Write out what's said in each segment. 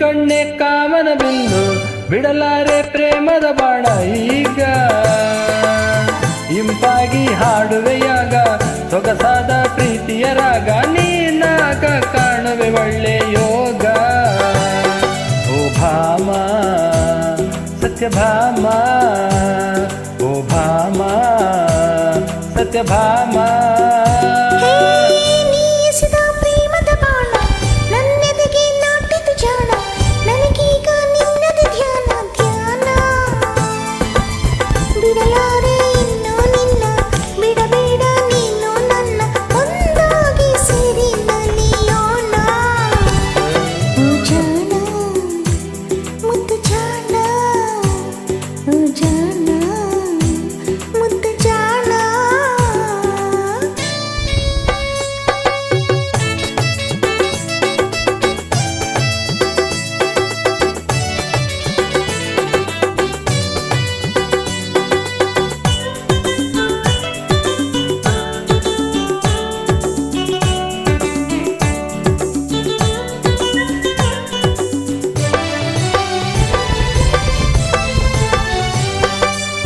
ಕಣ್ಣೆ ಕಾಮನ ಬಿಲ್ಲು ಬಿಡಲಾರೆ ಪ್ರೇಮದ ಬಾಣ ಈಗ ಇಂಪಾಗಿ ಹಾಡುವೆಯಾಗ ಸೊಗಸಾದ ಪ್ರೀತಿಯ ರಾಗ ನೀನಾಗ ಕಾಣುವೆ ಒಳ್ಳೆ ಯೋಗ ಓ ಭಾಮ ಸತ್ಯಭಾಮ ಓ ಭಾಮ ಸತ್ಯಭಾಮ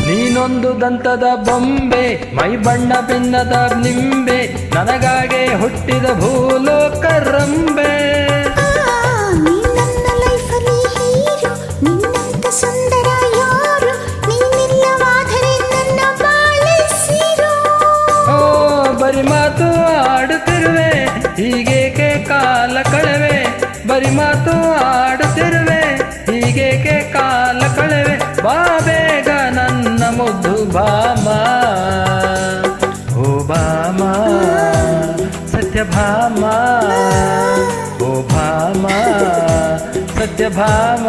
ನೀನೊಂದು ದಂತದ ಬೊಂಬೆ ಮೈ ಬಣ್ಣ ಬೆನ್ನದ ನಿಂಬೆ ನನಗಾಗೆ ಹುಟ್ಟಿದ ಭೂಲೋಕ ರಂಬೆ ನನ್ನ ಲೈಫಲ್ಲಿ ಹೀರೋ ನಿನ್ನಂತ ಸುಂದರ ಯಾರು ನೀನಿಲ್ಲವಾದರೆ ನನ್ನ ಬಾಳೆ ಸೀರೋ ಓ ಬರಿ ಮಾತು ಆಡುತ್ತಿರುವೆ ಹೀಗೇಕೆ ಕಾಲ ಕಳೆವೆ ಬರಿ ಮಾತು ಆಡುತ್ತಿರುವೆ ಹೀಗೇಕೆ ಕಾಲ ಕಳೆವೆ ಬಾ ಬೇಗ ನನ್ನ ಮುದ್ದು ಭಾಮ ಓ ಭಾಮ ಸತ್ಯಭಾಮ ಓ ಭಾಮ ಸತ್ಯಭಾಮ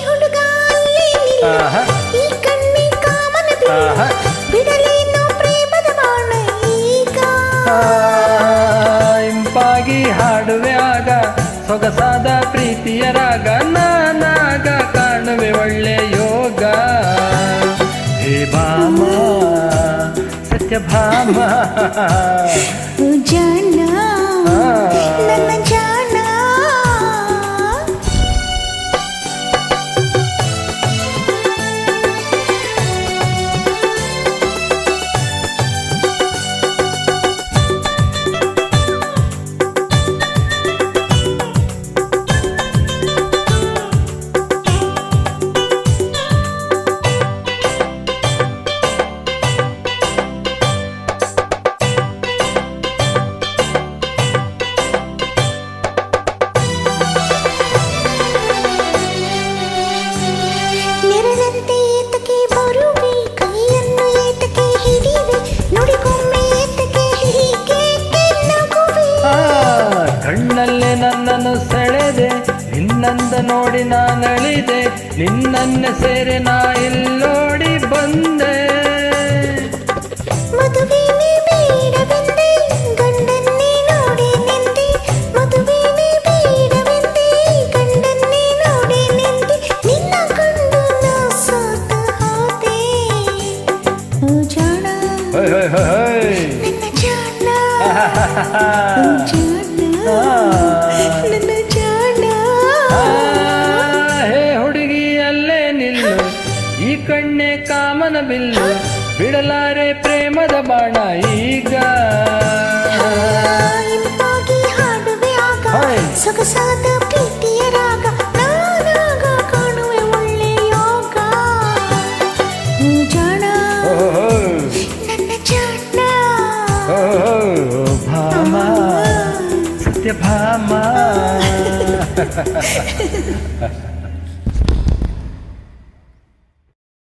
ಹುಡುಗ ಈ ಕಣ್ಣಿ ಕಾಮನ ಬಿಡಲೇನು ಪ್ರೇಮದ ಬಾಣ ಈಗ ಇಂಪಾಗಿ ಹಾಡುವೆ ಆಗ ಸೊಗಸಾದ ಪ್ರೀತಿಯ ರಾಗ ನಾನಾಗ ಕಾಣುವೆ ಒಳ್ಳೆ ಯೋಗ ಹೇ ಭಾಮ ಸತ್ಯಭಾಮ ಜಾಣ ನನ್ನ ಜಾಣ ಕಣ್ಣಲ್ಲೇ ನನ್ನನ್ನು ಸೆಳೆದೆ ನಿನ್ನಂದ ನೋಡಿ ನಾನಳಿದೆ ನಿನ್ನನ್ನೇ ಸೇರಿ ನಾ ಇಲ್ಲೋಡಿ ಬಂದೆ ಮದುವೆನೇ ಬೇಡವೆಂದೆ ಗಂಡನ್ನೇ ನೋಡಿ ನಿಂದೆ ಮದುವೆನೇ ಬೇಡವೆಂದೆ ಗಂಡನ್ನೇ ನೋಡಿ ನಿಂದೆ ನಿನ್ನ ಕಂಡು ನಾ ಸೋತ ಹೋದೆ ಓ ಜಾಣ ನನ್ನ ಜಾಣ ನನ್ನ ಜಾಣ ಹೇ ಹುಡುಗಿ ಅಲ್ಲೇ ನಿಲ್ಲು ಈ ಕಣ್ಣೆ ಕಾಮನ ಬಿಲ್ಲು ಬಿಡಲಾರೆ ಪ್ರೇಮದ ಬಾಣ ಈಗ ಇಂಪಾಗಿ ಹಾಡುವೆ ಆಗ ಸೊಗಸಾದ ಪ್ರೀತಿಯ ರಾಗ ನಾನಾಗ ಕಾಣುವೆ ಒಳ್ಳೆ ಯೋಗ ಜಾಣ ನನ್ನ ಜಾಣ ಭಾಮ ಸತ್ಯಭಾಮ